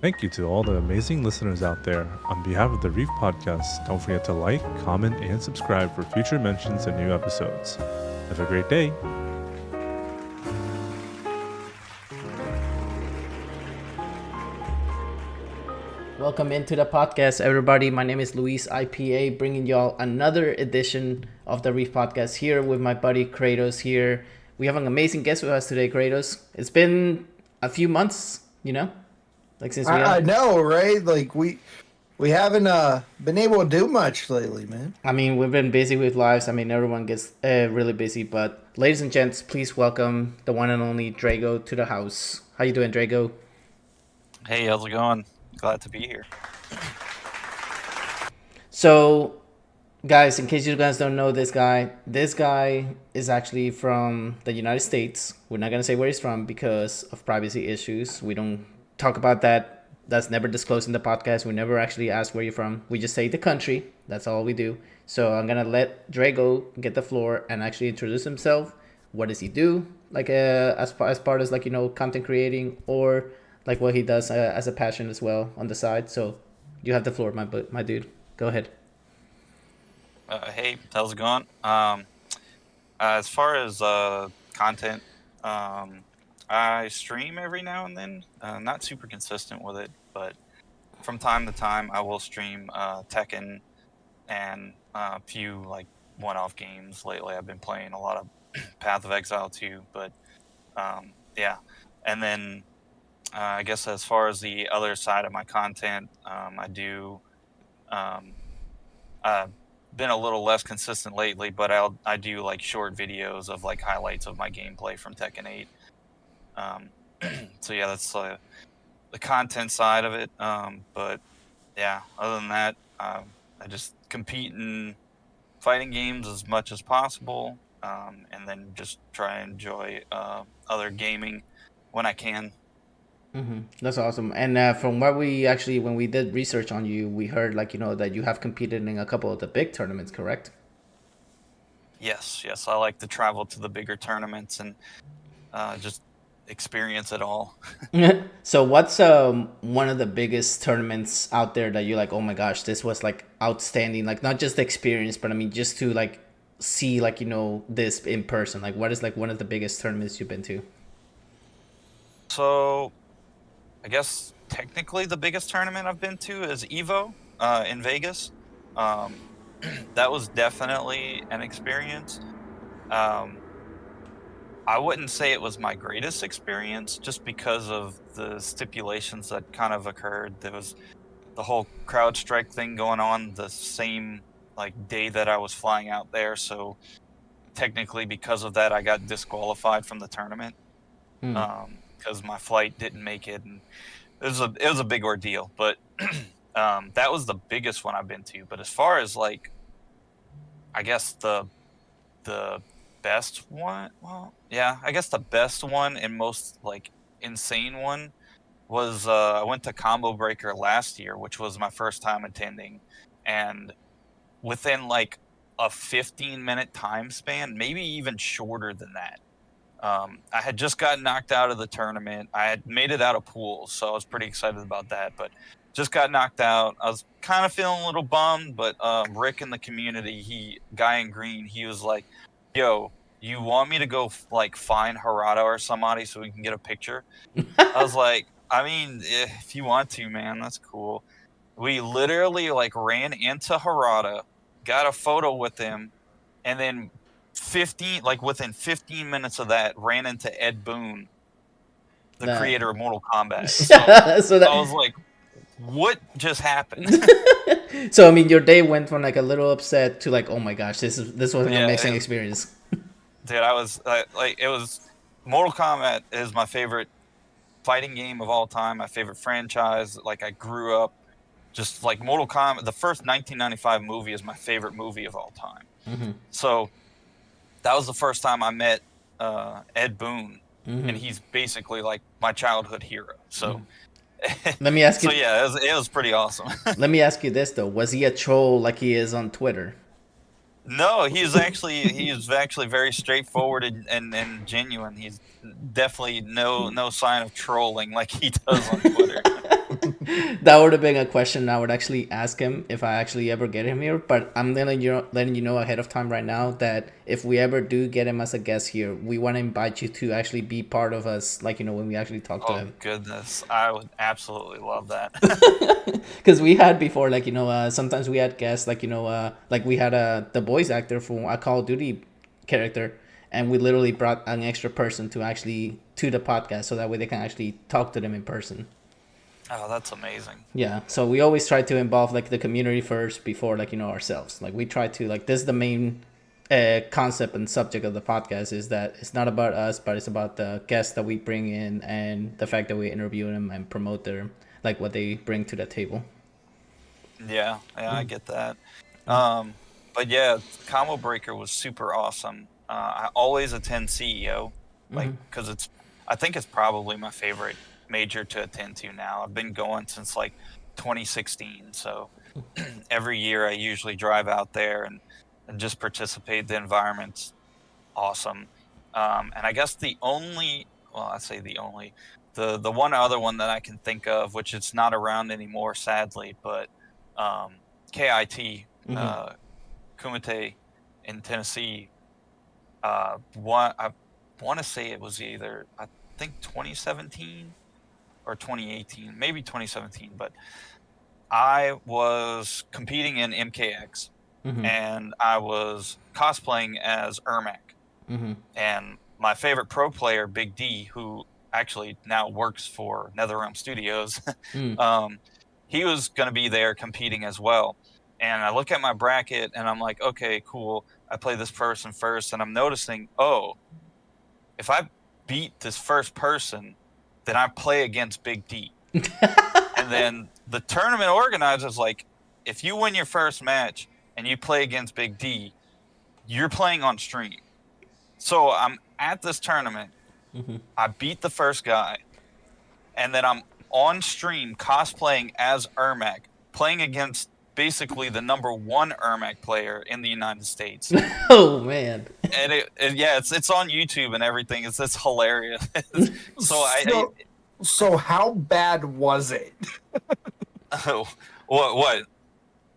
Thank you to all the amazing listeners out there. On behalf of the Reef Podcast, don't forget to like, comment, and subscribe for future mentions and new episodes. Have a great day. Welcome into the podcast, everybody. My name is LuisIpa, bringing y'all another edition of the Reef Podcast here with my buddy Kratos here. We have an amazing guest with us today, Kratos. It's been a few months, like since I know, right? Like we haven't been able to do much lately, man. I mean, we've been busy with lives. I mean, everyone gets really busy. But ladies and gents, please welcome the one and only Drago to the house. How you doing, Drago? Hey, how's it going? Glad to be here. So, guys, in case you guys don't know this guy is actually from the United States. We're not going to say where he's from because of privacy issues. We don't talk about that. That's never disclosed in the podcast. We never actually ask where you're from. We just say the country. That's all we do. So I'm going to let Drago get the floor and actually introduce himself. What does he do? Like as part as content creating, or like what he does as a passion as well on the side. So you have the floor, my dude. Go ahead. Hey, how's it going? As far as content, I stream every now and then. Not super consistent with it, but from time to time I will stream Tekken and a few like one-off games. Lately I've been playing a lot of Path of Exile 2, but yeah. And then I guess as far as the other side of my content, I do. Been a little less consistent lately, but I do like short videos of like highlights of my gameplay from Tekken 8. So yeah, that's the content side of it. But yeah, other than that, I just compete in fighting games as much as possible, and then just try and enjoy other gaming when I can. Mm-hmm. That's awesome. And from what when we did research on you, we heard that you have competed in a couple of the big tournaments, correct? Yes, I like to travel to the bigger tournaments and just experience it all. So what's one of the biggest tournaments out there that you're like, oh my gosh, this was like outstanding, like not just the experience, but I mean just to like see this in person. Like what is like one of the biggest tournaments you've been to? So I guess technically the biggest tournament I've been to is Evo in Vegas. That was definitely an experience. I wouldn't say it was my greatest experience just because of the stipulations that kind of occurred. There was the whole CrowdStrike thing going on the same like day that I was flying out there. So technically because of that, I got disqualified from the tournament. Because my flight didn't make it, and it was a big ordeal. But that was the biggest one I've been to. But as far as like, I guess the best one, well, yeah, I guess the best one and most like insane one was I went to Combo Breaker last year, which was my first time attending, and within like a 15-minute time span, maybe even shorter than that. I had just gotten knocked out of the tournament. I had made it out of pools, so I was pretty excited about that. But just got knocked out. I was kind of feeling a little bummed, but Rick in the community, guy in green, he was like, "Yo, you want me to go like find Harada or somebody so we can get a picture?" I was like, "I mean, if you want to, man, that's cool." We literally like ran into Harada, got a photo with him, and then within 15 minutes of that, ran into Ed Boon, the creator of Mortal Kombat. So I was like, what just happened? So I mean, your day went from like a little upset to like, oh my gosh, this was an amazing experience. Dude, I was it was Mortal Kombat is my favorite fighting game of all time, my favorite franchise. Like I grew up just like Mortal Kombat. The first 1995 movie is my favorite movie of all time. Mm-hmm. So that was the first time I met Ed Boon, and he's basically like my childhood hero. So let me ask you. So yeah, it was pretty awesome. Let me ask you this though: was he a troll like he is on Twitter? No, he is actually very straightforward and genuine. He's definitely no sign of trolling like he does on Twitter. That would have been a question I would actually ask him if I actually ever get him here. But I'm letting you know ahead of time right now that if we ever do get him as a guest here, we want to invite you to actually be part of us, like, when we actually talk to him. Oh goodness, I would absolutely love that. Because we had before, like, sometimes we had guests, like, like we had the voice actor for a Call of Duty character, and we literally brought an extra person to the podcast so that way they can actually talk to them in person. Oh, that's amazing. Yeah, so we always try to involve like the community first before, like, ourselves. Like, we try to, like, this is the main concept and subject of the podcast, is that it's not about us, but it's about the guests that we bring in and the fact that we interview them and promote their, like, what they bring to the table. Yeah, I get that. But yeah, Combo Breaker was super awesome. I always attend CEO, like, because I think it's probably my favorite major to attend to now. I've been going since like 2016, so every year I usually drive out there and just participate. The environment's awesome. And I guess the one other one that I can think of, which it's not around anymore, sadly, but KIT, Kumite in Tennessee, I want to say it was either, I think 2017 or 2018, maybe 2017, but I was competing in MKX and I was cosplaying as Ermac. And my favorite pro player, Big D, who actually now works for NetherRealm Studios, he was going to be there competing as well. And I look at my bracket and I'm like, okay, cool. I play this person first, and I'm noticing, if I beat this first person, then I play against Big D. And then the tournament organizer's like, if you win your first match and you play against Big D, you're playing on stream. So I'm at this tournament. I beat the first guy, and then I'm on stream cosplaying as Ermac, playing against basically the number one Ermac player in the United States. Oh man! And it's on YouTube and everything. It's hilarious. So how bad was it? What?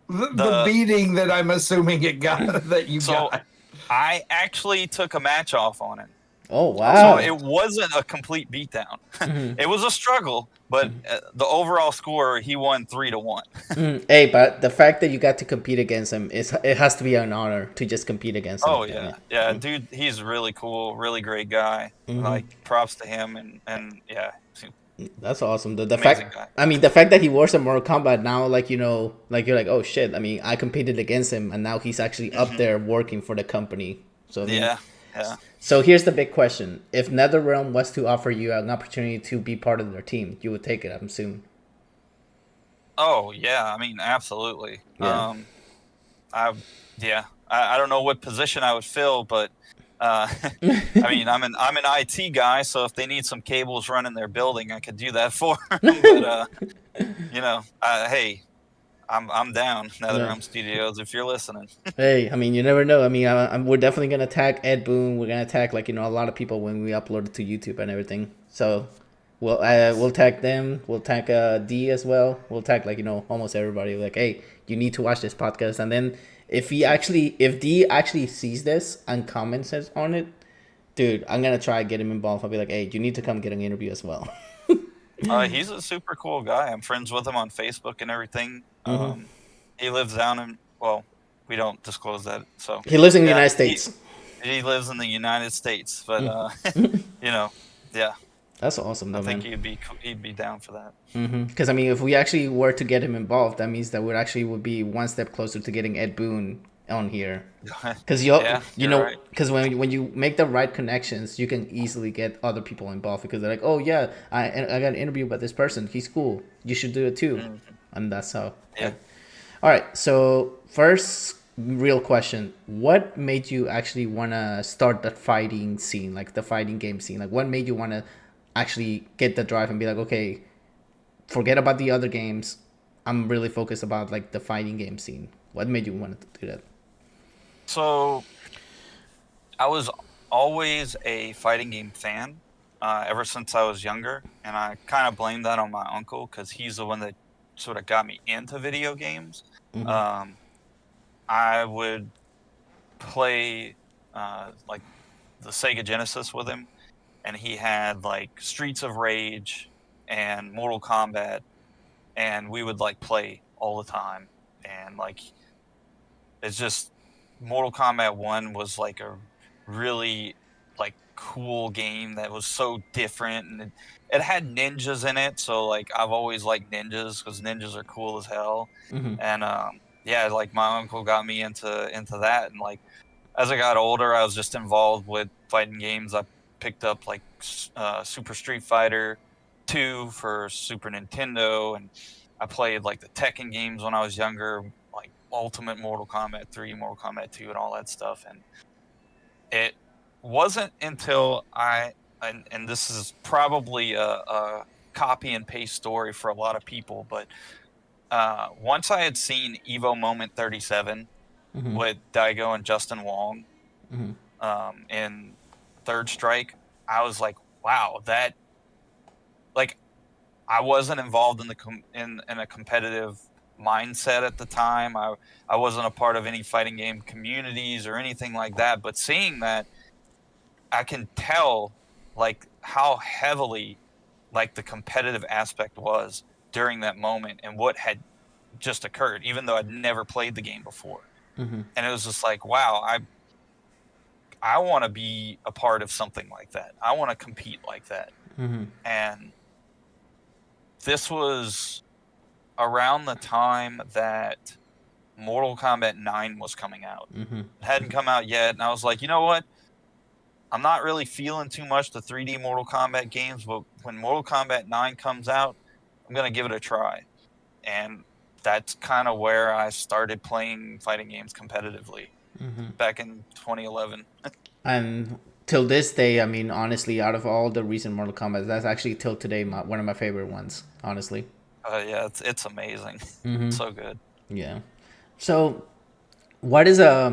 The beating that I'm assuming it got that you got. I actually took a match off on it. Oh wow! So it wasn't a complete beatdown. It was a struggle, but the overall score, he won 3-1. Hey, but the fact that you got to compete against him, it has to be an honor to just compete against him. Oh yeah, dude, he's really cool, really great guy. Like, props to him, and yeah. That's awesome. The fact, guy. I mean, the fact that he works in Mortal Kombat now, like, like, you're like, oh shit. I mean, I competed against him, and now he's actually up there working for the company. So yeah. So here's the big question: if NetherRealm was to offer you an opportunity to be part of their team, you would take it, I'm assuming. Oh yeah, I mean, absolutely. Yeah. I don't know what position I would fill, but I mean, I'm an IT guy, so if they need some cables running their building, I could do that for them. But hey, I'm down. NetherRealm Studios, if you're listening. Hey, I mean, you never know. I mean, we're definitely gonna tag Ed Boon. We're gonna tag, like, a lot of people when we upload it to YouTube and everything. So we'll tag them. We'll tag D as well. We'll tag, like, almost everybody. Like, hey, you need to watch this podcast. And then if D actually sees this and comments on it, dude, I'm gonna try to get him involved. I'll be like, hey, you need to come get an interview as well. He's a super cool guy. I'm friends with him on Facebook and everything. He lives down in, well, we don't disclose that. So he lives in the United States. He lives in the United States, but yeah. That's awesome, though, I think man. he'd be down for that. Because I mean, if we actually were to get him involved, that means that we would be one step closer to getting Ed Boon on here. Because because when you make the right connections, you can easily get other people involved, because they're like, oh yeah, I got an interview with this person. He's cool. You should do it too. And that's how. Yeah. All right. So first real question: what made you actually want to start the fighting scene, like the fighting game scene? Like, what made you want to actually get the drive and be like, okay, forget about the other games. I'm really focused about, like, the fighting game scene. What made you want to do that? So I was always a fighting game fan ever since I was younger, and I kind of blame that on my uncle, because he's the one that sort of got me into video games. Mm-hmm. I would play like the Sega Genesis with him, and he had like Streets of Rage and Mortal Kombat, and we would like play all the time. And like it's just Mortal Kombat 1 was like a really like cool game that was so different, and it had ninjas in it, so like I've always liked ninjas because ninjas are cool as hell. Mm-hmm. And yeah, like my uncle got me into that, and like as I got older, I was just involved with fighting games. I picked up like Super Street Fighter 2 for Super Nintendo, and I played like the Tekken games when I was younger, like Ultimate Mortal Kombat 3, Mortal Kombat 2, and all that stuff. And it wasn't until and this is probably a copy and paste story for a lot of people, but once I had seen Evo Moment 37 Mm-hmm. with Daigo and Justin Wong in Third Strike, I was like, wow, that, like, I wasn't involved in in a competitive mindset at the time. I wasn't a part of any fighting game communities or anything like that. But seeing that, I can tell like how heavily like the competitive aspect was during that moment and what had just occurred, even though I'd never played the game before. Mm-hmm. And it was just like, wow, I want to be a part of something like that. I want to compete like that. Mm-hmm. And this was around the time that Mortal Kombat 9 was coming out. Mm-hmm. It hadn't come out yet, and I was like, you know what? I'm not really feeling too much the 3D Mortal Kombat games, but when Mortal Kombat 9 comes out, I'm going to give it a try. And that's kind of where I started playing fighting games competitively back in 2011. And till this day, I mean, honestly, out of all the recent Mortal Kombat, that's actually till today one of my favorite ones, honestly. Yeah, it's amazing. So good. Yeah. So, what is I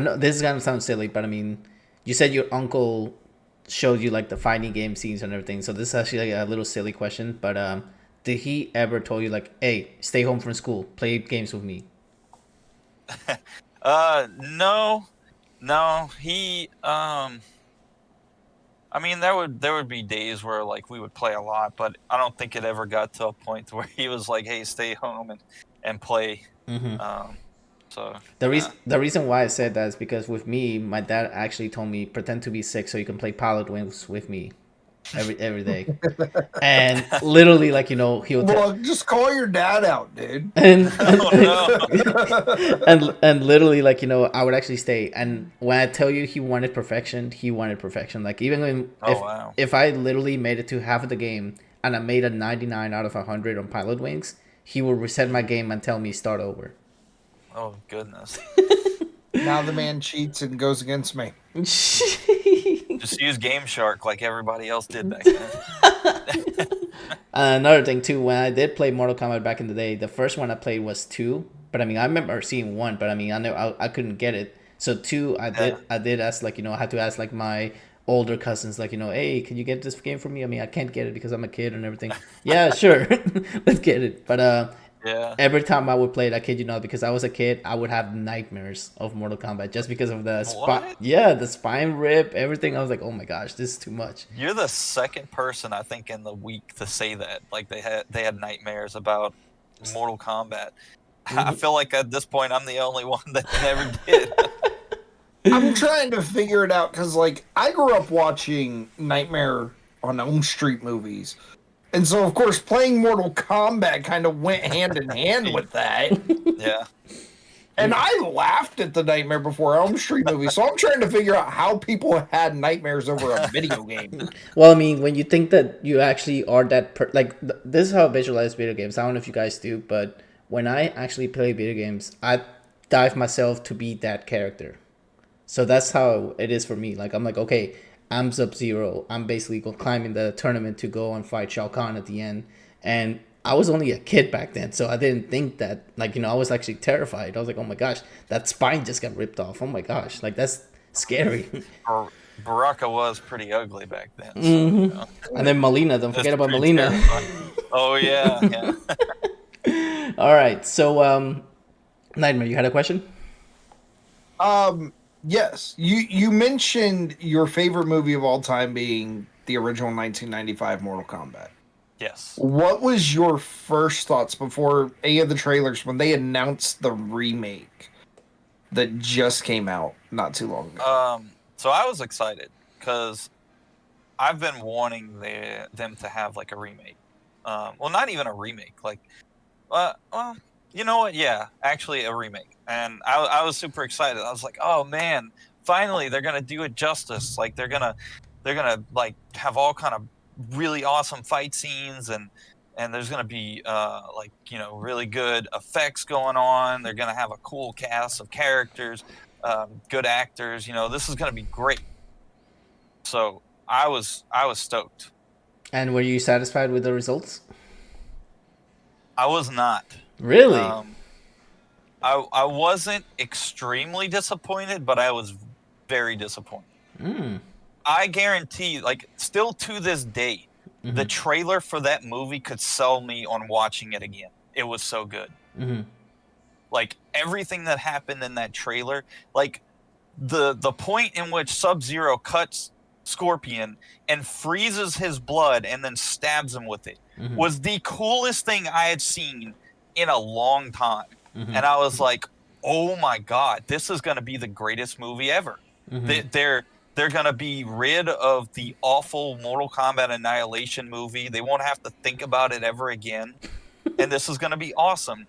know this is gonna sound silly, but I mean, you said your uncle showed you like the fighting game scenes and everything. So this is actually like a little silly question, but did he ever told you like, "Hey, stay home from school, play games with me"? No. He I mean, there would be days where like we would play a lot, but I don't think it ever got to a point where he was like, "Hey, stay home and play." So The reason why I said that is because with me, my dad actually told me pretend to be sick so you can play Pilot Wings with me every day, and literally like he'll Well, just call your dad out, dude. and oh no. and literally like I would actually stay, and when I tell you he wanted perfection, like even when Wow. if I literally made it to half of the game and I made a 99 out of 100 on Pilot Wings, he would reset my game and tell me start over. Oh goodness. Now the man cheats and goes against me. Just use Game Shark like everybody else did back then. Another thing too, when I did play Mortal Kombat back in the day, the first one I played was 2, but I mean I remember seeing 1, but I mean I couldn't get it. So 2 I did ask like I had to ask like my older cousins like hey, can you get this game for me? I mean I can't get it because I'm a kid and everything. Yeah, sure. Let's get it. But yeah. every time I would play it, I kid you not, because I was a kid, I would have nightmares of Mortal Kombat just because of the spine. Yeah, the spine rip, everything. I was like, oh my gosh, this is too much. You're the second person I think in the week to say that. Like they had nightmares about Mortal Kombat. I feel like at this point I'm the only one that never did. I'm trying to figure it out because, like, I grew up watching Nightmare on Elm Street movies. And so, of course, playing Mortal Kombat kind of went hand in hand with that. Yeah. And I laughed at the Nightmare Before Elm Street movie. So I'm trying to figure out how people had nightmares over a video game. Well, I mean, when you think that you actually are that... this is how I visualize video games. I don't know if you guys do, but when I actually play video games, I dive myself to be that character. So that's how it is for me. Like, I'm like, okay, I'm Sub-Zero. I'm basically climbing the tournament to go and fight Shao Kahn at the end. And I was only a kid back then, so I didn't think that, like, I was actually terrified. I was like, oh my gosh, that spine just got ripped off. Oh my gosh, like, that's scary. Baraka was pretty ugly back then. So, And then Melina, don't forget about Melina. Oh, yeah. All right. So, Nightmare, you had a question? Yes. You mentioned your favorite movie of all time being the original 1995 Mortal Kombat. Yes. What was your first thoughts before any of the trailers when they announced the remake that just came out not too long ago? So I was excited because I've been wanting them to have like a remake. Well, not even a remake. Like, well, you know what? Yeah, actually a remake. And I was super excited. I was like, oh man, finally they're gonna do it justice. Like they're gonna like have all kind of really awesome fight scenes and there's gonna be like really good effects going on. They're gonna have a cool cast of characters, good actors. This is gonna be great. So I was stoked. And were you satisfied with the results? I was not. Really? I wasn't extremely disappointed, but I was very disappointed. I guarantee, like, still to this day, the trailer for that movie could sell me on watching it again. It was so good. Like, everything that happened in that trailer, like, the point in which Sub-Zero cuts Scorpion and freezes his blood and then stabs him with it was the coolest thing I had seen in a long time. And I was like, oh my God, this is going to be the greatest movie ever. They're going to be rid of the awful Mortal Kombat Annihilation movie. They won't have to think about it ever again. And this is going to be awesome.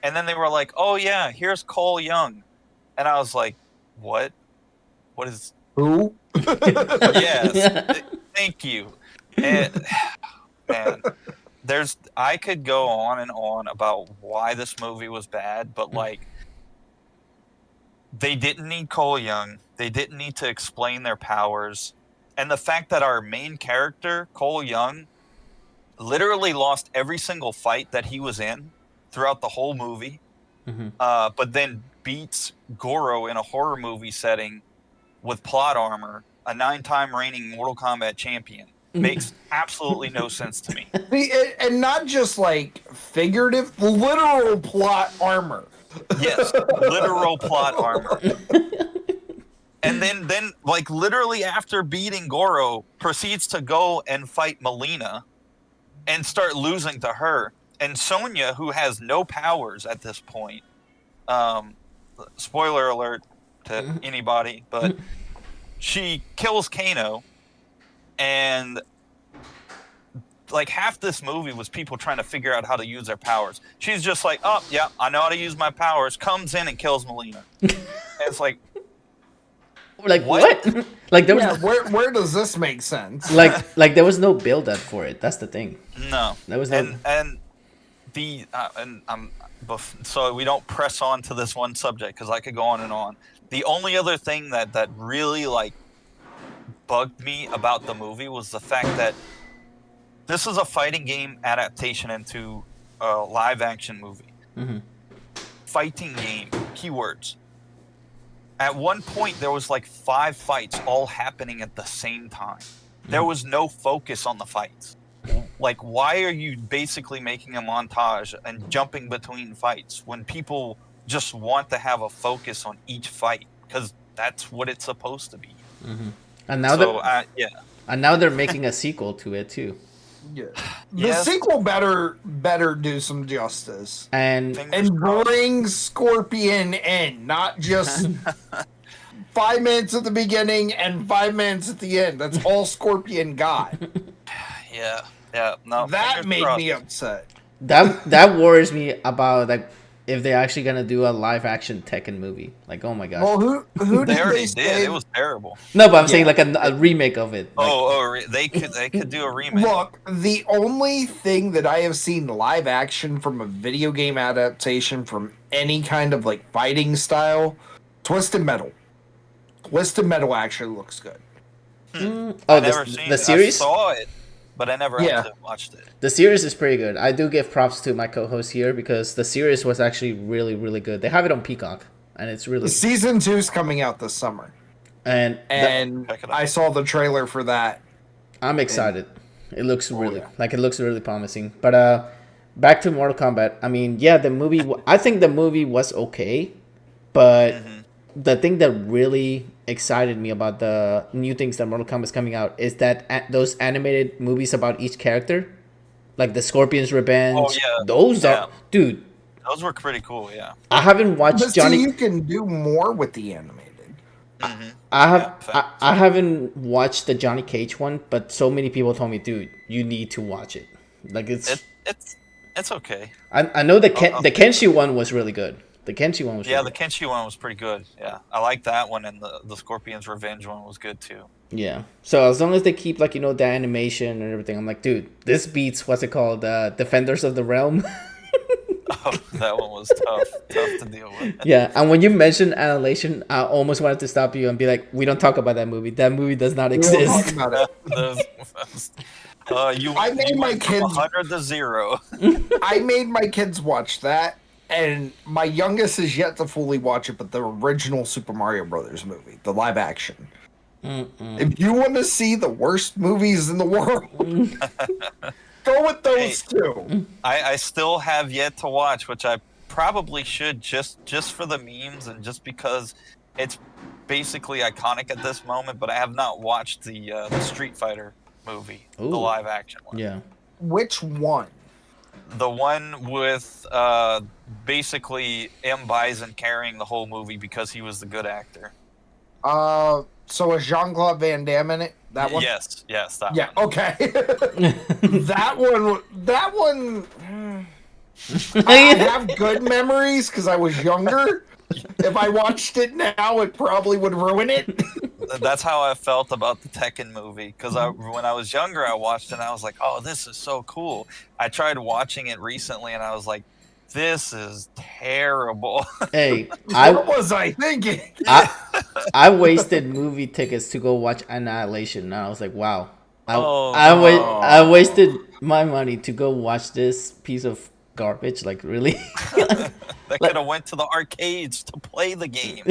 And then they were like, oh yeah, here's Cole Young. And I was like, what? What is... Who? Yes. Thank you. And, man, I could go on and on about why this movie was bad, but like, they didn't need Cole Young. They didn't need to explain their powers. And the fact that our main character, Cole Young, literally lost every single fight that he was in throughout the whole movie, but then beats Goro in a horror movie setting with plot armor, a 9-time reigning Mortal Kombat champion. Makes absolutely no sense to me. And not just like figurative, literal plot armor. Yes, literal plot armor. And then like literally after beating Goro, proceeds to go and fight Melina and start losing to her. And Sonya, who has no powers at this point, spoiler alert to anybody, but she kills Kano. And like half this movie was people trying to figure out how to use their powers. She's just like, oh yeah, I know how to use my powers. Comes in and kills Melina. And it's like what? Like there was where does this make sense? like there was no build up for it. That's the thing. No, there was no. So we don't press on to this one subject because I could go on and on. The only other thing that really like bugged me about the movie was the fact that this is a fighting game adaptation into a live action movie. Fighting game, keywords. At one point, there was like 5 fights all happening at the same time. There was no focus on the fights. Like, why are you basically making a montage and jumping between fights when people just want to have a focus on each fight? Because that's what it's supposed to be. And now and now they're making a sequel to it too. Yeah. The sequel better do some justice and bring Scorpion in, not just 5 minutes at the beginning and 5 minutes at the end. That's all Scorpion got. Yeah, no. That made me upset. That worries me about like if they're actually gonna do a live action Tekken movie. Like, oh my gosh. Well, who they already did. It was terrible. No, but I'm saying like a remake of it. Like, they could do a remake. Look, the only thing that I have seen live action from a video game adaptation from any kind of like fighting style, Twisted Metal. Twisted Metal actually looks good. Oh, the series? I saw it, but I never actually watched it. The series is pretty good. I do give props to my co-host here because the series was actually really, really good. They have it on Peacock, and it's really... Season 2's coming out this summer. And I saw the trailer for that. I'm excited. It looks really promising. But back to Mortal Kombat. I mean, yeah, the movie. I think the movie was okay, but the thing that really excited me about the new things that Mortal Kombat is coming out is that those animated movies about each character, like the Scorpion's Revenge. Oh yeah, those are, dude. Those were pretty cool. Yeah. I haven't watched But Johnny. see, you can do more with the animated. I haven't watched the Johnny Cage one, but so many people told me, dude, you need to watch it. Like it's okay. I know the Kenshi one was really good. The Kenshi one was Yeah, really the Kenshi one was pretty good. Yeah, I like that one, and the Scorpion's Revenge one was good too. Yeah. So as long as they keep like the animation and everything, I'm like, dude, this beats what's it called, Defenders of the Realm. Oh, that one was tough to deal with. Yeah, and when you mentioned Annihilation, I almost wanted to stop you and be like, we don't talk about that movie. That movie does not We don't talk exist. about it. You I made my went from kids- 100 to 0. I made my kids watch that, and my youngest is yet to fully watch it, but the original Super Mario Brothers movie, the live action. If you want to see the worst movies in the world, go with those two. I still have yet to watch, which I probably should just for the memes and just because it's basically iconic at this moment. But I have not watched the Street Fighter movie, the Ooh. live action one. Yeah. Which one? The one with basically M. Bison carrying the whole movie because he was the good actor. So is Jean-Claude Van Damme in it? That one? Yes, that Yeah, one. okay. that one. I have good memories because I was younger. If I watched it now, it probably would ruin it. That's how I felt about the Tekken movie because when I was younger, I watched it and I was like, "Oh, this is so cool." I tried watching it recently and I was like, "This is terrible." Hey, What was I thinking? I wasted movie tickets to go watch Annihilation, and I was like, wow. Oh, I wasted my money to go watch this piece of garbage. Like, really? That could have went to the arcades to play the game.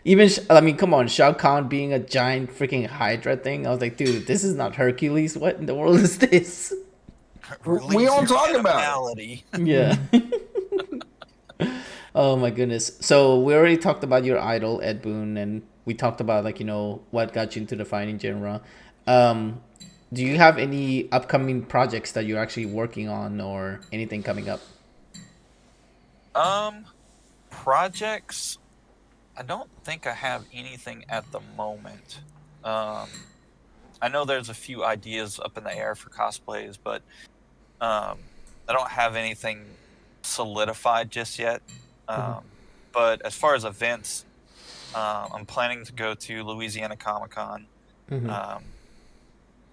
Even, I mean, come on, Shao Kahn being a giant freaking Hydra thing. I was like, dude, this is not Hercules. What in the world is this? We don't talk about animality. Yeah. Oh my goodness. So we already talked about your idol, Ed Boon, and we talked about what got you into the fighting genre. Do you have any upcoming projects that you're actually working on or anything coming up? Projects. I don't think I have anything at the moment. I know there's a few ideas up in the air for cosplays, but I don't have anything solidified just yet. But as far as events, I'm planning to go to Louisiana Comic-Con.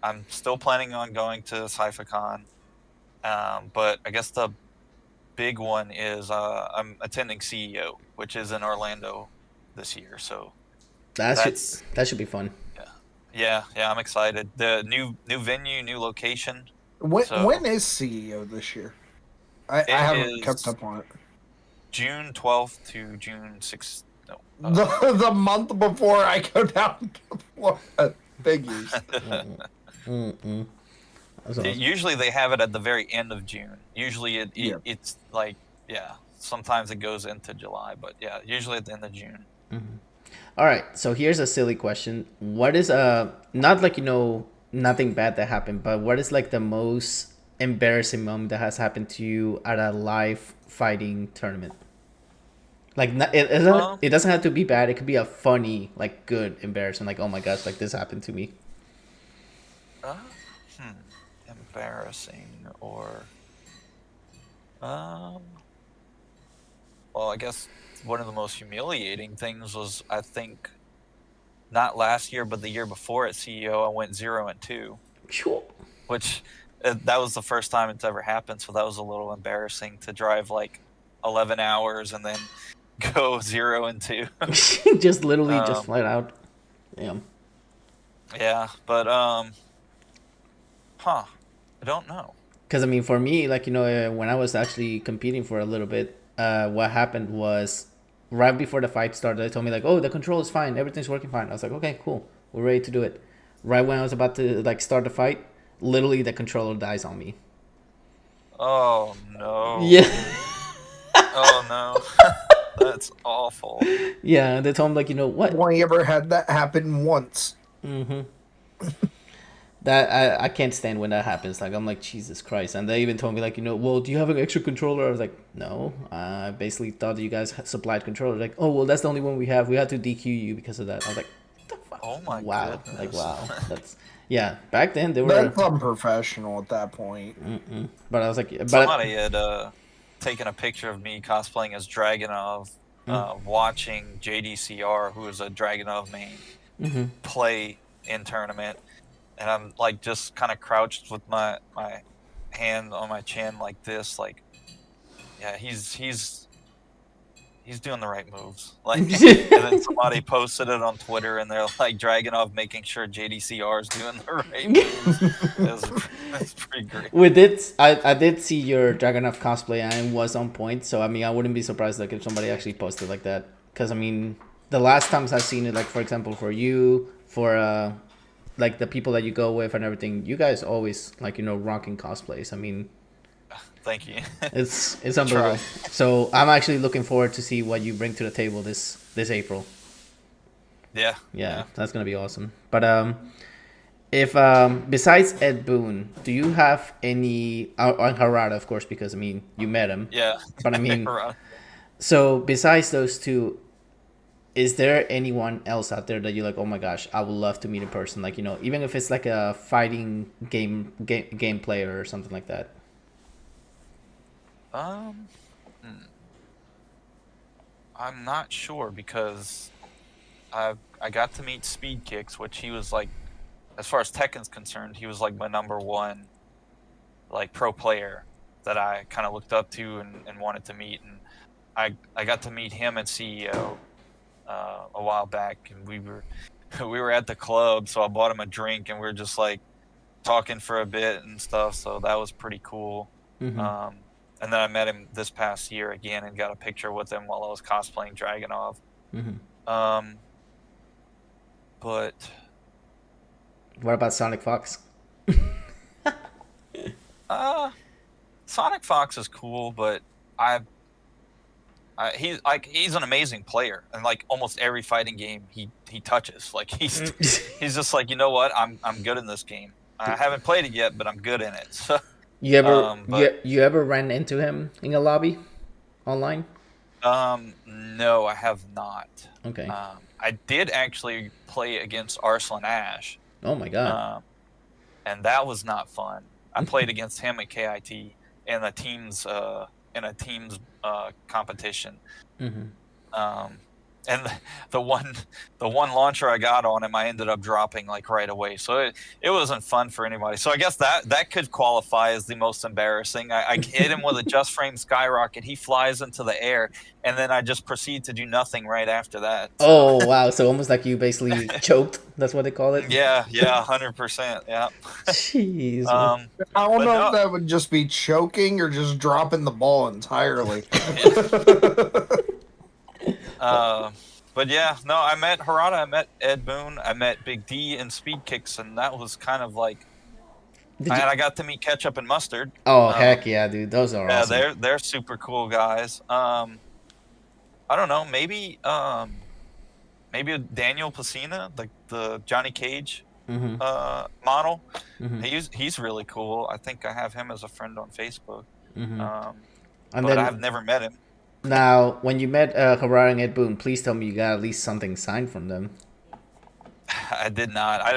I'm still planning on going to Sci-Fi-Con. But I guess the big one is I'm attending CEO, which is in Orlando this year. So that should be fun. Yeah, I'm excited. The new venue, new location. When is CEO this year? I haven't kept up on it. June 12th to June 6th. No. The month before I go down to Florida. Figures. Usually they have it at the very end of June. Usually it's like, sometimes it goes into July, but usually at the end of June. All right, so here's a silly question. What is not like nothing bad that happened, but what is like the most embarrassing moment that has happened to you at a live fighting tournament? Like it doesn't have to be bad. It could be a funny, like good embarrassment. Like, oh my gosh, like this happened to me. Embarrassing or well, I guess one of the most humiliating things was, I think, not last year but the year before at CEO, I went 0-2, which that was the first time it's ever happened, so that was a little embarrassing to drive like 11 hours and then go 0-2. Just literally just flat out. Yeah, but I don't know. Because I mean, for me, like when I was actually competing for a little bit, what happened was right before the fight started, they told me like, oh, the control is fine, everything's working fine. I was like, okay, cool, we're ready to do it. Right when I was about to like start the fight, literally the controller dies on me. Oh no. Yeah. Oh no. That's awful. Yeah, they told him like, you know what? Only ever had that happen once. Mm-hmm. That I can't stand when that happens. Like I'm like Jesus Christ, and they even told me like, you know, well, do you have an extra controller? I was like, no. I basically thought that you guys supplied controllers. Like, oh well, that's the only one we have. We had to DQ you because of that. I was like, what the fuck? Oh my wow, goodness. like wow, that's yeah. Back then they were, That's unprofessional at that point. but I was like, but Somebody had taken a picture of me cosplaying as Dragonov, watching JDCR, who is a Dragonov main, play in tournament, and I'm like just kind of crouched with my hand on my chin like this, like, yeah, he's doing the right moves. Like, and then somebody posted it on Twitter, and they're like, Dragonov making sure JDCR is doing the right moves. That's pretty great. with it, I did see your Dragonov cosplay and it was on point. So I mean, I wouldn't be surprised like if somebody actually posted like that. Because I mean, the last times I've seen it, like for example, for you, for like the people that you go with and everything, you guys always like, you know, rocking cosplays. I mean, Thank you. it's unbelievable. So I'm actually looking forward to see what you bring to the table this April. Yeah. That's gonna be awesome. But if besides Ed Boon, do you have any on Harada, of course, because I mean you met him. Yeah. But I mean, Right. so besides those two, is there anyone else out there that you're like, oh my gosh, I would love to meet in person? Like, you know, even if it's like a fighting game player or something like that. I'm not sure because I got to meet Speed Kicks, which he was like, as far as Tekken's concerned, he was like my number one, like pro player that I kind of looked up to and wanted to meet, and I got to meet him at CEO a while back, and we were at the club, so I bought him a drink, and we were just like talking for a bit and stuff, so that was pretty cool. And then I met him this past year again and got a picture with him while I was cosplaying Dragonov. But What about Sonic Fox? Sonic Fox is cool, but he's an amazing player, and like almost every fighting game he touches, like he's just like, you know what, I'm good in this game. I haven't played it yet, but I'm good in it. So, You ever you ever ran into him in a lobby online? no, I have not. Okay. I did actually play against Arslan Ash. Oh my god. And that was not fun. I played against him at KIT in a teams competition. And the one launcher I got on him, I ended up dropping like right away. So it wasn't fun for anybody. So I guess that could qualify as the most embarrassing. I hit him with a just frame skyrocket. He flies into the air, and then I just proceed to do nothing right after that. So. Oh wow! So almost like you basically choked. That's what they call it. Yeah, 100%. Yeah. Jeez. I don't know no. if that would just be choking or just dropping the ball entirely. But yeah, no, I met Harada, I met Ed Boon, I met Big D and Speed Kicks, and that was kind of like, I got to meet Ketchup and Mustard. Oh heck yeah, dude! Those are awesome. Yeah, they're super cool guys. I don't know, maybe Daniel Pacina, like the Johnny Cage model. He's really cool. I think I have him as a friend on Facebook. But I've never met him. Now, when you met Harada and Ed Boon, please tell me you got at least something signed from them. I did not. I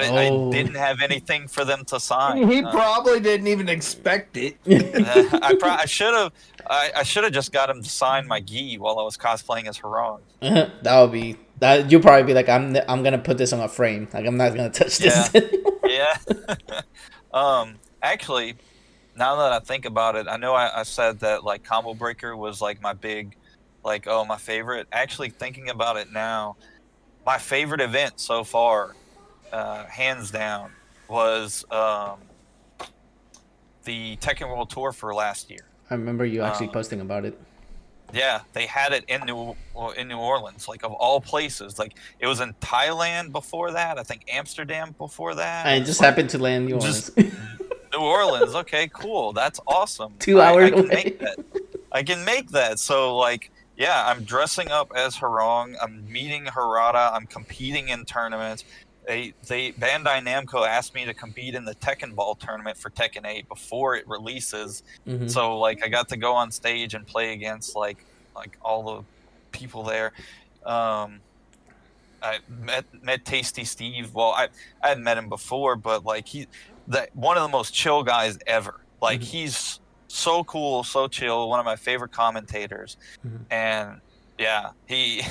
didn't have anything for them to sign. He probably didn't even expect it. I should have. I should have just got him to sign my gi while I was cosplaying as Haran. That would be that. You'll probably be like, I'm gonna put this on a frame. Like I'm not gonna touch this. Yeah. Actually, now that I think about it, I know I said that like Combo Breaker was like my big, like, my favorite. Actually, thinking about it now, my favorite event so far, hands down, was the Tekken World Tour for last year. I remember you actually posting about it. Yeah, they had it in New Orleans, like of all places. Like it was in Thailand before that. I think Amsterdam before that. I just happened to land New Orleans. New Orleans. Okay, cool. That's awesome. 2 hours I can away. make that. I can make that. So like, yeah, I'm dressing up as Harong. I'm meeting Harada. I'm competing in tournaments. Bandai Namco asked me to compete in the Tekken Ball tournament for Tekken 8 before it releases. Mhm. So like, I got to go on stage and play against like all the people there. I met Tasty Steve. Well, I had met him before, but like one of the most chill guys ever. Like he's so cool, so chill. One of my favorite commentators, and yeah, he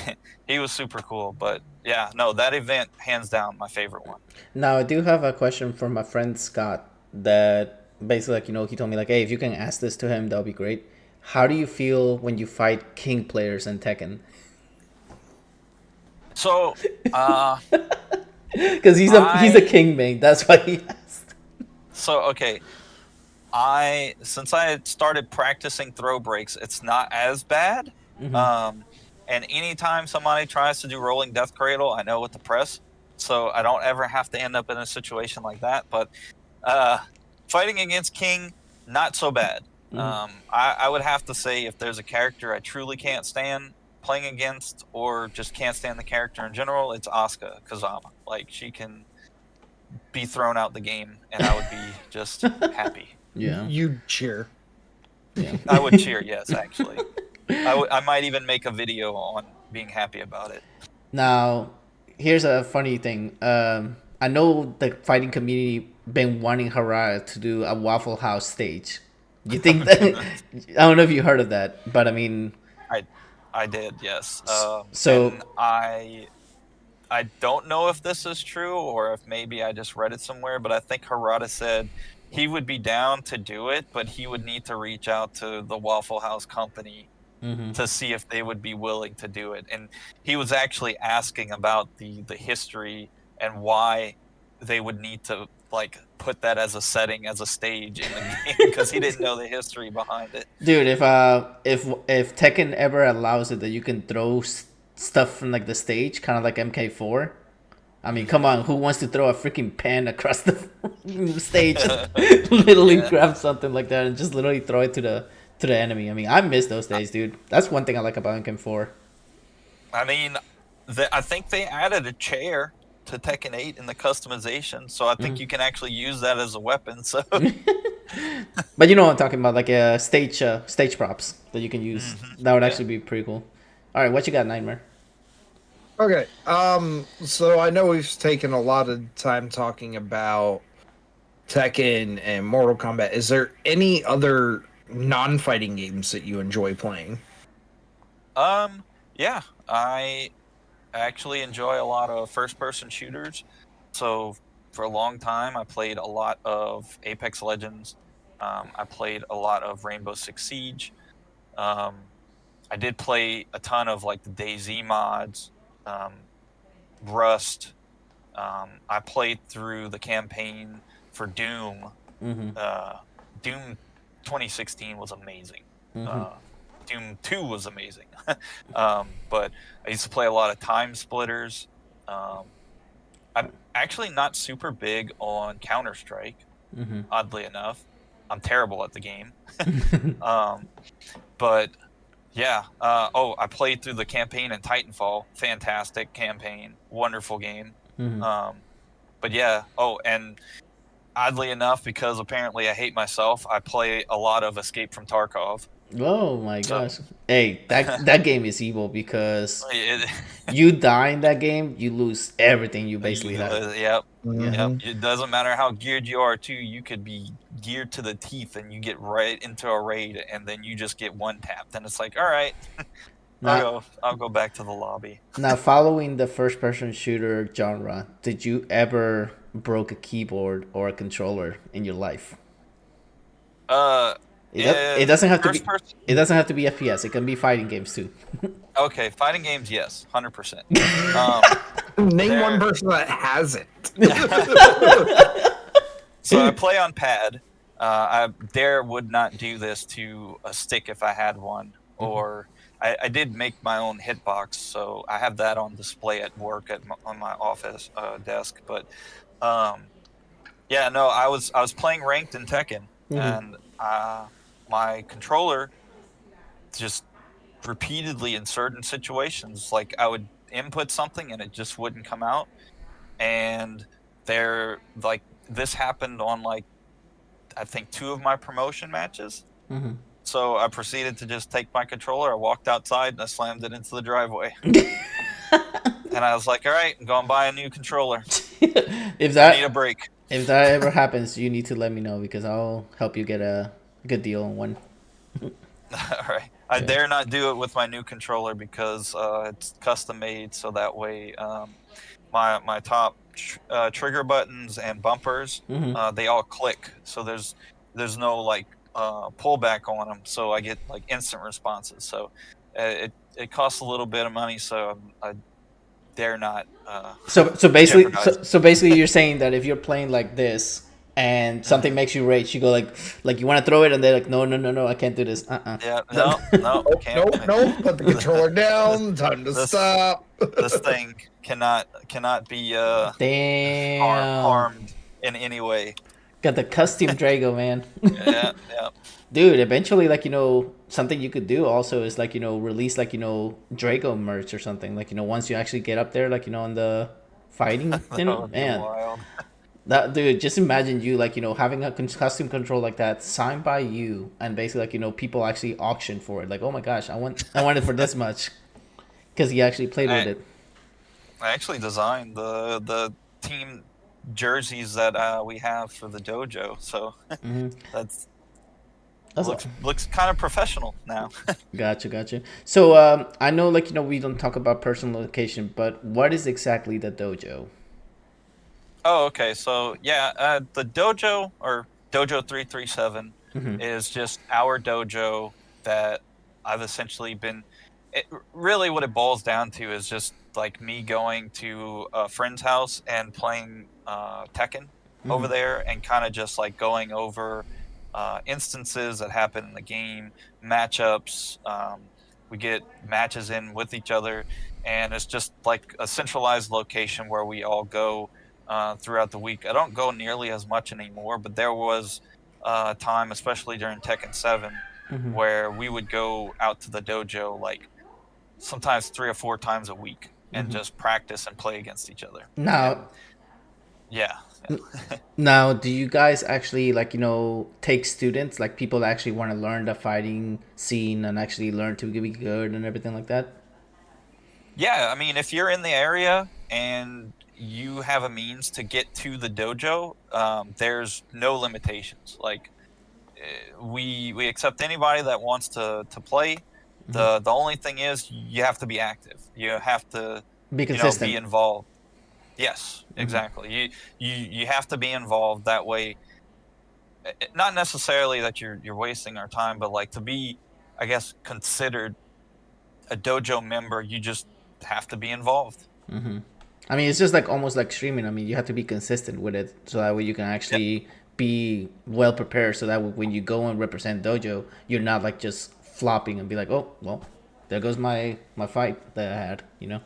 he was super cool. But yeah, no, that event hands down my favorite one. Now I do have a question from my friend Scott that basically like he told me like, hey, if you can ask this to him, that'll be great. How do you feel when you fight king players in Tekken? So, Because he's a king main. That's why he asked. So okay, since I had started practicing throw breaks, it's not as bad. And anytime somebody tries to do rolling death cradle, I know what to press, so I don't ever have to end up in a situation like that. But fighting against King, not so bad. I would have to say if there's a character I truly can't stand playing against, or just can't stand the character in general, it's Asuka Kazama. Like, she can be thrown out the game, and I would be just happy. Yeah. You'd cheer. Yeah. I would cheer, yes, actually. I might even make a video on being happy about it. Now, here's a funny thing. I know the fighting community been wanting Harada to do a Waffle House stage. You think that? I don't know if you heard of that, but I mean, I did, yes. So and I don't know if this is true or if maybe I just read it somewhere, but I think Harada said he would be down to do it, but he would need to reach out to the Waffle House company to see if they would be willing to do it. And he was actually asking about the history and why they would need to like put that as a setting, as a stage in the game, because he didn't know the history behind it. dude, if Tekken ever allows it that you can throw stuff from like the stage, kind of like MK4. I mean, come on, who wants to throw a freaking pen across the stage and literally grab something like that and just literally throw it to the enemy? I mean, I miss those days, dude. That's one thing I like about MK4. I mean, I think they added a chair to Tekken 8 in the customization, so I think you can actually use that as a weapon. So, but you know what I'm talking about, like stage props that you can use. That would actually be pretty cool. All right, what you got, Nightmare? Okay. So I know we've taken a lot of time talking about Tekken and Mortal Kombat. Is there any other non-fighting games that you enjoy playing? yeah, I actually enjoy a lot of first-person shooters. So for a long time, I played a lot of Apex Legends. I played a lot of Rainbow Six Siege. I did play a ton of like the DayZ mods, Rust. I played through the campaign for Doom. Doom 2016 was amazing. Doom 2 was amazing. But I used to play a lot of Time Splitters. I'm actually not super big on Counter-Strike, oddly enough. I'm terrible at the game. But yeah, I played through the campaign in Titanfall. Fantastic campaign, wonderful game. But yeah, and oddly enough, because apparently I hate myself, I play a lot of Escape from Tarkov. Oh my gosh! Hey, that game is evil because you die in that game, you lose everything you basically have. Yep. It doesn't matter how geared you are, too. You could be geared to the teeth, and you get right into a raid, and then you just get one tapped, and it's like, all right, I'll go back to the lobby. Now, following the first-person shooter genre, did you ever broke a keyboard or a controller in your life? It doesn't have to be. It doesn't have to be FPS. It can be fighting games too. Okay, fighting games, yes, 100%. Name one person that hasn't. So I play on pad. I would not do this to a stick if I had one, or I did make my own hitbox, so I have that on display at work on my office desk. But Yeah, no, I was playing ranked in Tekken, and my controller just repeatedly in certain situations, like I would input something and it just wouldn't come out, and there like this happened on like I think 2 of my promotion matches. So I proceeded to just take my controller, I walked outside, and I slammed it into the driveway. And I was like, all right, I'm going to buy a new controller. If I need a that break. if that ever happens, you need to let me know because I'll help you get a good deal on one. All right. I dare not do it with my new controller because it's custom made, so that way my top trigger buttons and bumpers they all click, so there's no like pullback on them, so I get like instant responses. So it costs a little bit of money, so I dare not. So basically, jeopardize. so basically, you're saying that if you're playing like this and something makes you rage, you go like you want to throw it, and they're like, no, I can't do this. Yeah, no, can't. Nope. Put the controller down. Time to stop. This thing cannot be Damn. harmed in any way. Got the custom Drago, man. Yeah. Dude, eventually, like, something you could do also is, like, release, like, Drago merch or something. Like, once you actually get up there, like, on the fighting, That would be man. wild. That, dude, just imagine you, like, having a custom control like that signed by you and basically, like, people actually auction for it. Like, oh my gosh, I want it for this much. Because he actually played with it. I actually designed the team jerseys that we have for the dojo, so that's looks kind of professional now. Gotcha. So I know, like, we don't talk about personal location, but what is exactly the dojo? Oh, okay. So yeah, the dojo or Dojo 337 is just our dojo that I've essentially been. Really, what it boils down to is just like me going to a friend's house and playing Tekken over there, and kind of just like going over instances that happen in the game, matchups. We get matches in with each other, and it's just like a centralized location where we all go throughout the week. I don't go nearly as much anymore, but there was a time, especially during Tekken 7, where we would go out to the dojo like sometimes 3 or 4 times a week and just practice and play against each other. Now, yeah. Now, do you guys actually, like, take students, like people that actually want to learn the fighting scene and actually learn to be good and everything like that? Yeah, I mean, if you're in the area and you have a means to get to the dojo, there's no limitations. Like, we accept anybody that wants to play. The only thing is you have to be active. You have to be consistent, be involved. Yes, exactly. You have to be involved. That way, not necessarily that you're wasting our time, but like to be, I guess, considered a dojo member, you just have to be involved. I mean, it's just like almost like streaming. I mean, you have to be consistent with it, so that way you can actually be well prepared. So that when you go and represent dojo, you're not like just flopping and be like, oh well, there goes my fight that I had. Yep.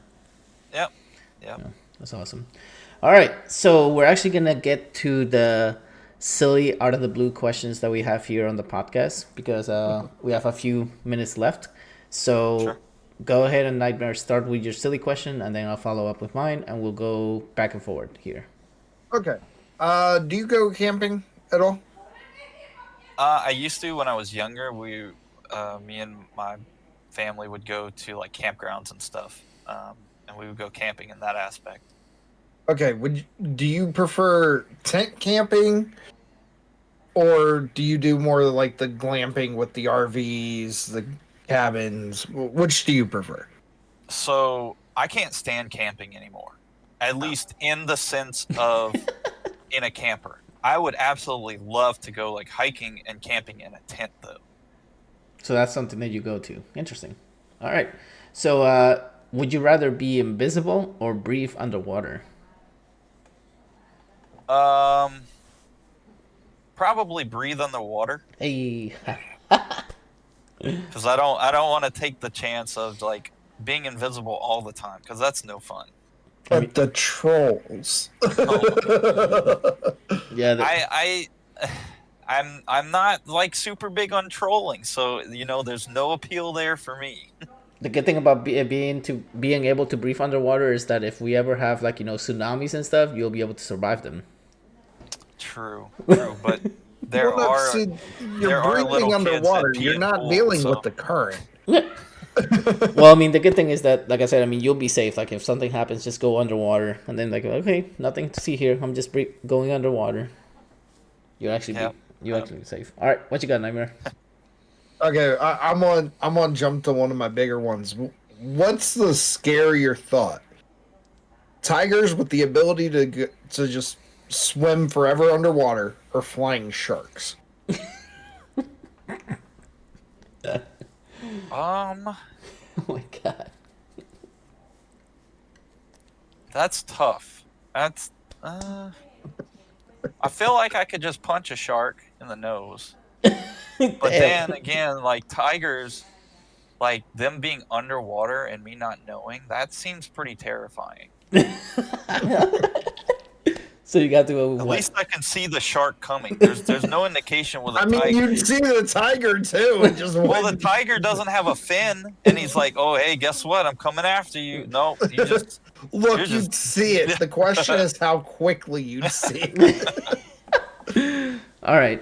Yeah, that's awesome. All right, so we're actually gonna get to the silly out of the blue questions that we have here on the podcast because we have a few minutes left. So go ahead and Nightmare, start with your silly question, and then I'll follow up with mine, and we'll go back and forward here. Okay. Do you go camping at all? I used to when I was younger. Me and my family would go to like campgrounds and stuff, and we would go camping in that aspect. Okay. Do you prefer tent camping, or do you do more like the glamping with the RVs, the cabins? Which do you prefer? So I can't stand camping anymore, at least in the sense of in a camper. I would absolutely love to go like hiking and camping in a tent though. So that's something that you go to. Interesting. All right. So would you rather be invisible or breathe underwater? Probably breathe underwater. Hey. Because I don't want to take the chance of like being invisible all the time, because that's no fun. But the trolls. Yeah. I'm not like super big on trolling, so there's no appeal there for me. The good thing about being able to breathe underwater is that if we ever have like tsunamis and stuff, you'll be able to survive them. True, but there are you're breathing underwater. You're not dealing with the current. Well, I mean, the good thing is that, like I said, I mean, you'll be safe. Like if something happens, just go underwater, and then like, okay, nothing to see here. I'm just going underwater. You're actually actually safe. All right, what you got, Nightmare? Okay, I'm on jump to one of my bigger ones. What's the scarier thought? Tigers with the ability to just swim forever underwater, or flying sharks? Oh my god. That's tough. That's I feel like I could just punch a shark in the nose. But then again, like tigers, like them being underwater and me not knowing, that seems pretty terrifying. So you got to go. At least I can see the shark coming. There's no indication with a tiger. I mean, you'd see the tiger too. And just well, the tiger doesn't have a fin, and he's like, "Oh, hey, guess what? I'm coming after you." No, you just look. You'd see it. The question is how quickly you'd see it. All right.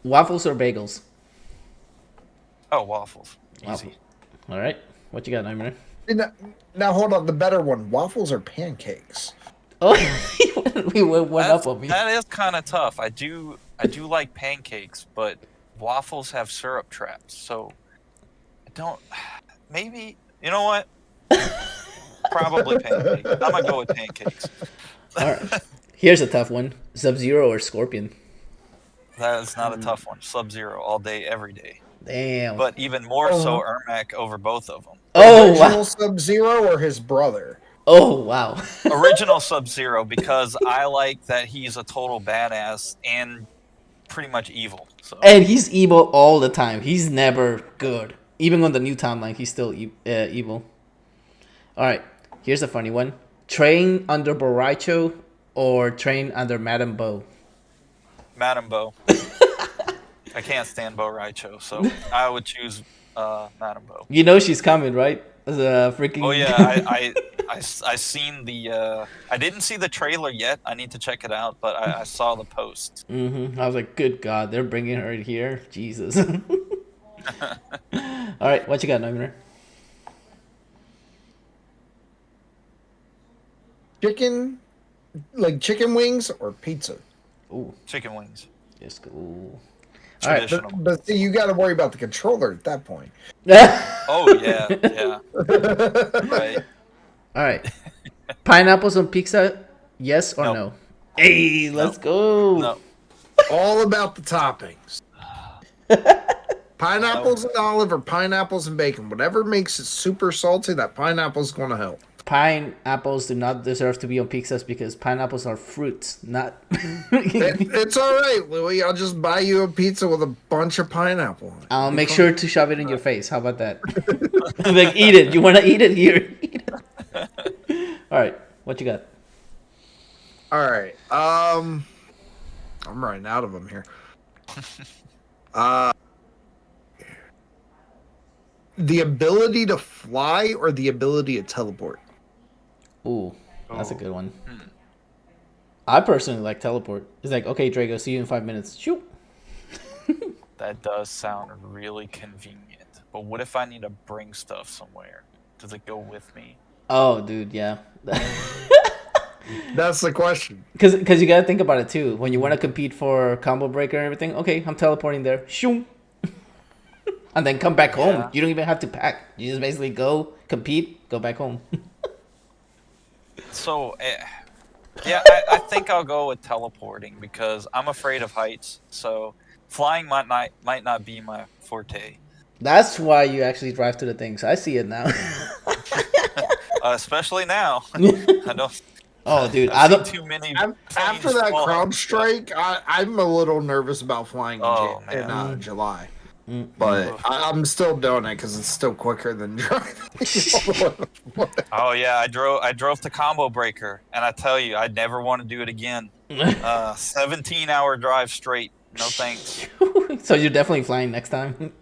Waffles or bagels? Oh, waffles. Easy. Waffles. All right. What you got, Nightmare? Now hold on. The better one: waffles or pancakes? Oh, we went up on me. That is kind of tough. I do like pancakes, but waffles have syrup traps, so I don't. Maybe you know what? Probably pancakes. I'm gonna go with pancakes. All right. Here's a tough one: Sub-Zero or Scorpion? That is not a tough one. Sub-Zero all day, every day. Damn. But even more so, Ermac over both of them. Oh, Original Sub-Zero or his brother? Oh, wow. Original Sub-Zero, because I like that he's a total badass and pretty much evil. So. And he's evil all the time. He's never good. Even on the new timeline, he's still evil. All right, here's a funny one. Train under Borracho or train under Madame Bo? Madame Bo. I can't stand Borracho, so I would choose Madame Bo. You know she's coming, right? The freaking. Oh yeah, I seen the. I didn't see the trailer yet. I need to check it out, but I saw the post. I was like, good God, they're bringing her here. Jesus. All right, what you got, Nightmare? Chicken wings or pizza? Ooh, chicken wings. Yes, cool. All right, but see, you got to worry about the controller at that point. Oh yeah. Right. All right. Pineapples on pizza, yes or no? Hey, let's go. No. All about the toppings. Pineapples and olive or pineapples and bacon. Whatever makes it super salty, that pineapple's going to help. Pineapples do not deserve to be on pizzas because pineapples are fruits, not. It's all right, Louis. I'll just buy you a pizza with a bunch of pineapple on it. I'll make sure to shove it in your face. How about that? Like, eat it. You want to eat it? Here. Eat it. All right. What you got? All right. I'm running out of them here. The ability to fly or the ability to teleport? Ooh, that's a good one. I personally like teleport. It's like, okay, Drago, see you in 5 minutes. Shoot. That does sound really convenient. But what if I need to bring stuff somewhere? Does it go with me? Oh, dude, yeah. That's the question. Because you got to think about it, too. When you want to compete for combo breaker and everything, okay, I'm teleporting there. Shoot. And then come back home. You don't even have to pack. You just basically go, compete, go back home. So, yeah, I think I'll go with teleporting because I'm afraid of heights. So, flying might not be my forte. That's why you actually drive to the things. I see it now. Especially now. I don't. Oh, dude, I don't too many. After that crowd strike, I'm a little nervous about flying in July. But I'm still doing it because it's still quicker than driving. Oh yeah, I drove to Combo Breaker, and I tell you, I'd never want to do it again. 17-hour drive straight. No thanks. So you're definitely flying next time.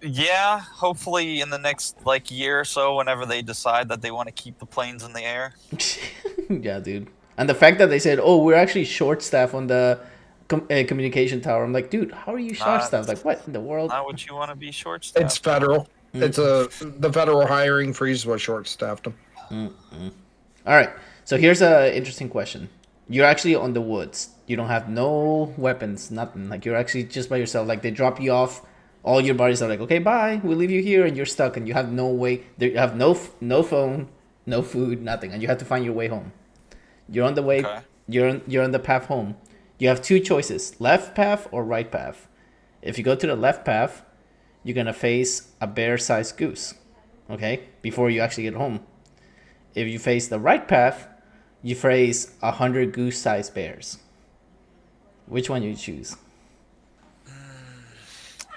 Yeah, hopefully in the next year or so, whenever they decide that they want to keep the planes in the air. Yeah, dude. And the fact that they said, "Oh, we're actually short staff on the communication tower," I'm like, dude, how are you short staffed? Like, what in the world? Not what you want to be short staffed. It's federal. The federal hiring freeze was short staffed them. All right. So here's a interesting question. You're actually on the woods. You don't have no weapons, nothing. Like, you're actually just by yourself. Like, they drop you off. All your buddies are like, okay, bye. We'll leave you here, and you're stuck, and you have no way. You have no phone, no food, nothing, and you have to find your way home. You're on the way. Okay. You're on the path home. You have two choices: left path or right path. If you go to the left path, you're gonna face a bear-sized goose. Okay, before you actually get home. If you face the right path, you face 100 goose-sized bears. Which one do you choose?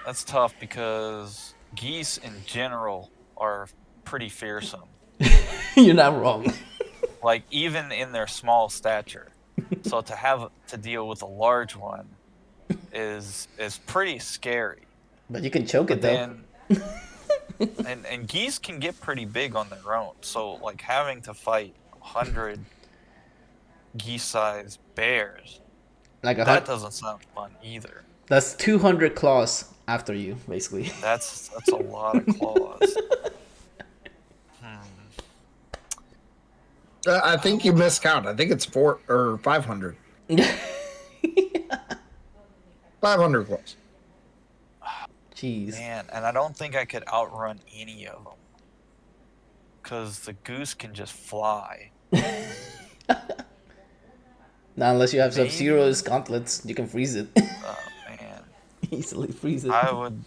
That's tough because geese in general are pretty fearsome. You're not wrong. Like, even in their small stature. So to have to deal with a large one is pretty scary. But you can choke it, though. And geese can get pretty big on their own. So, like, having to fight 100 geese-sized bears, that doesn't sound fun either. That's 200 claws after you, basically. That's a lot of claws. I think you miscount. I think it's 4 or 500. 500 claws. Jeez. Man, and I don't think I could outrun any of them. Because the goose can just fly. Now, unless you have Sub-Zero's gauntlets, you can freeze it. Oh, man. Easily freeze it. I would...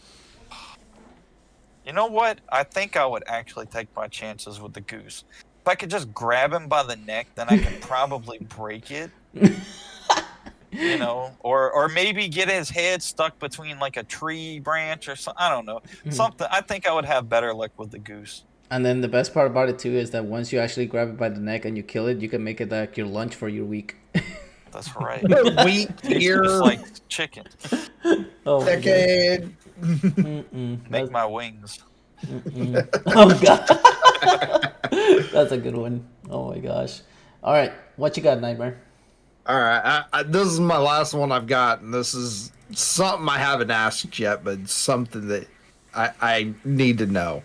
You know what? I think I would actually take my chances with the goose. If I could just grab him by the neck, then I could probably break it. You know, or maybe get his head stuck between like a tree branch or something. I don't know. Something. I think I would have better luck with the goose. And then the best part about it too is that once you actually grab it by the neck and you kill it, you can make it like your lunch for your week. That's right. Wheat here, just like chicken. Oh, decade. Make my wings. Oh god. That's a good one. Oh my gosh. All right, what you got, Nightmare? All right, this is my last one I've got, and this is something I haven't asked yet, but it's something that I need to know.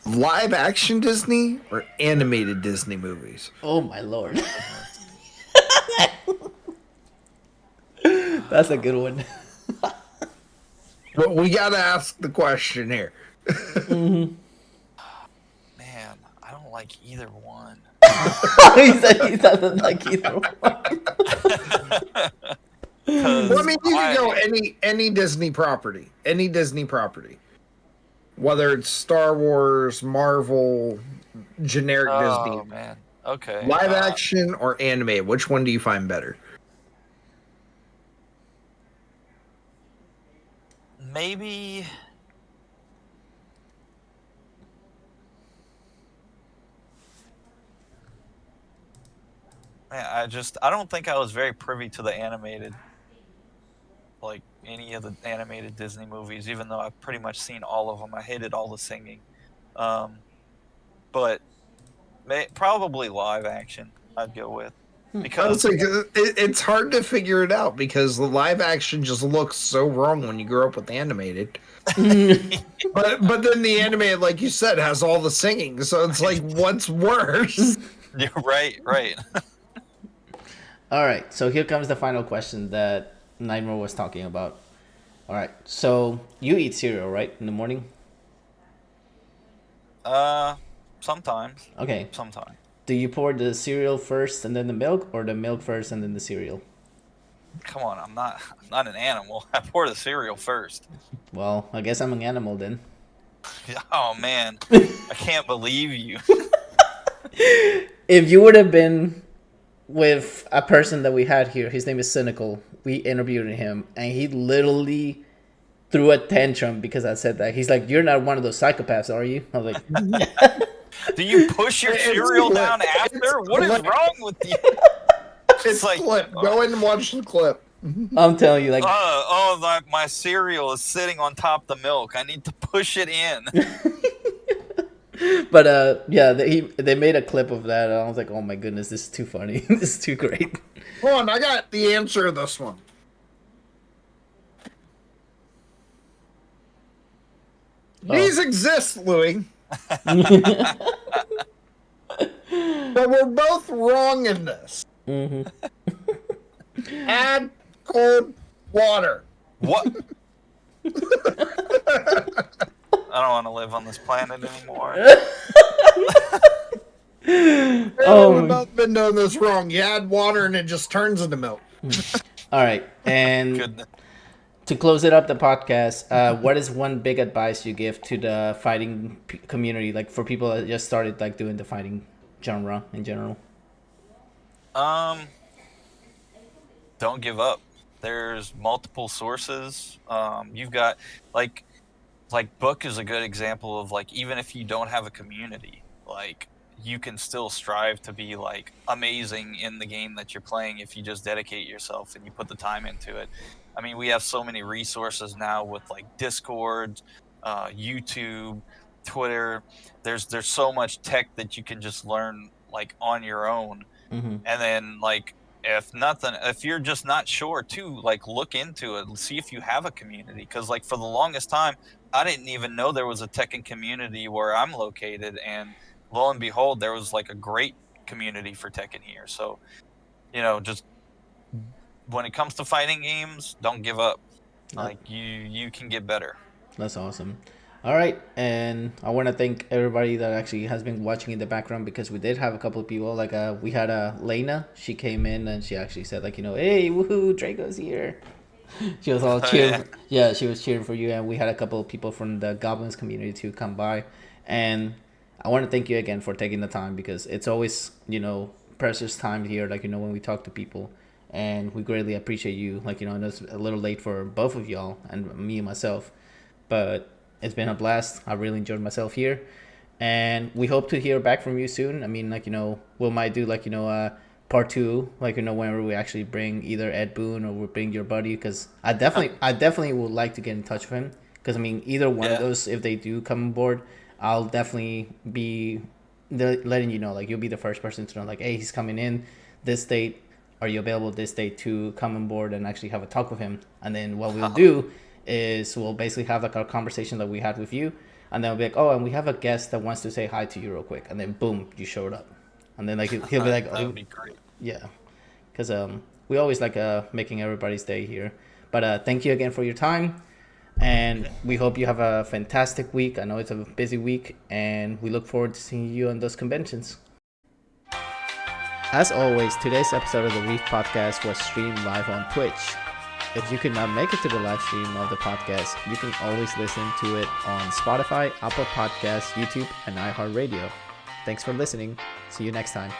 Live action Disney or animated Disney movies? Oh my lord. That's a good one. But we gotta ask the question here. Man, I don't like either one. he doesn't like either one. Well, I mean, you can go any Disney property. Any Disney property. Whether it's Star Wars, Marvel, generic Disney. Oh, man. Okay. Live action or animated? Which one do you find better? Maybe... Man, I don't think I was very privy to the animated, like any of the animated Disney movies, even though I've pretty much seen all of them. I hated all the singing. But probably live action I'd go with. Because it's hard to figure it out because the live action just looks so wrong when you grow up with animated. but then the animated, like you said, has all the singing, so it's like, what's worse? You're right. All right, so here comes the final question that Nightmare was talking about. All right, so you eat cereal, right, in the morning? Sometimes. Okay. Sometimes. Do you pour the cereal first and then the milk, or the milk first and then the cereal? Come on, I'm not an animal. I pour the cereal first. Well, I guess I'm an animal then. Oh man, I can't believe you. If you would have been with a person that we had here. His name is Cynical. We interviewed him, and he literally threw a tantrum because I said that. He's like, "You're not one of those psychopaths, are you?" I was like, Do you push your cereal down after? What is wrong with you? It's like clip. Go in and watch the clip. I'm telling you, like, my cereal is sitting on top of the milk. I need to push it in. but yeah, they made a clip of that, and I was like, oh my goodness, this is too funny. This is too great. Hold on, I got the answer to this one. These exist, Louis. But we're both wrong in this. Mm-hmm. Add cold water. What? I don't want to live on this planet anymore. We've both been doing this wrong. You add water and it just turns into milk. All right, and Goodness. to close it up, the podcast, what is one big advice you give to the fighting community, like for people that just started like doing the fighting genre in general? Don't give up. There's multiple sources. You've got like Book is a good example of like, even if you don't have a community, like you can still strive to be like amazing in the game that you're playing if you just dedicate yourself and you put the time into it. I mean, we have so many resources now with like Discord, YouTube, Twitter. There's so much tech that you can just learn like on your own. Mm-hmm. And then like, if you're just not sure too, like look into it and see if you have a community. Because like for the longest time, I didn't even know there was a Tekken community where I'm located, and lo and behold, there was like a great community for Tekken here. So, just when it comes to fighting games, don't give up. Like you can get better. That's awesome. All right, and I want to thank everybody that actually has been watching in the background, because we did have a couple of people. Like we had Lena. She came in and she actually said like, hey, woohoo, Drago's here. She was all cheering. Yeah, she was cheering for you. And we had a couple of people from the Goblins community to come by. And I want to thank you again for taking the time, because it's always, precious time here, like, when we talk to people. And we greatly appreciate you. Like, I know it's a little late for both of y'all and me and myself, but it's been a blast. I really enjoyed myself here. And we hope to hear back from you soon. I mean, like, we might do, like, part 2, like, whenever we actually bring either Ed Boon or we bring your buddy, because I definitely would like to get in touch with him, because I mean, either one of those, if they do come on board, I'll definitely be letting you know. Like, you'll be the first person to know, like, hey, he's coming in this date. Are you available this date to come on board and actually have a talk with him? And then what we'll do is we'll basically have like our conversation that we had with you, and then we'll be like, oh, and we have a guest that wants to say hi to you real quick, and then boom, you showed up. And then like he'll be like, that would be great. Yeah, because we always like making everybody's day here. But thank you again for your time, and we hope you have a fantastic week. I know it's a busy week, and we look forward to seeing you on those conventions. As always, today's episode of the Reef Podcast was streamed live on Twitch. If you could not make it to the live stream of the podcast, you can always listen to it on Spotify, Apple Podcasts, YouTube, and iHeart Radio. Thanks for listening. See you next time.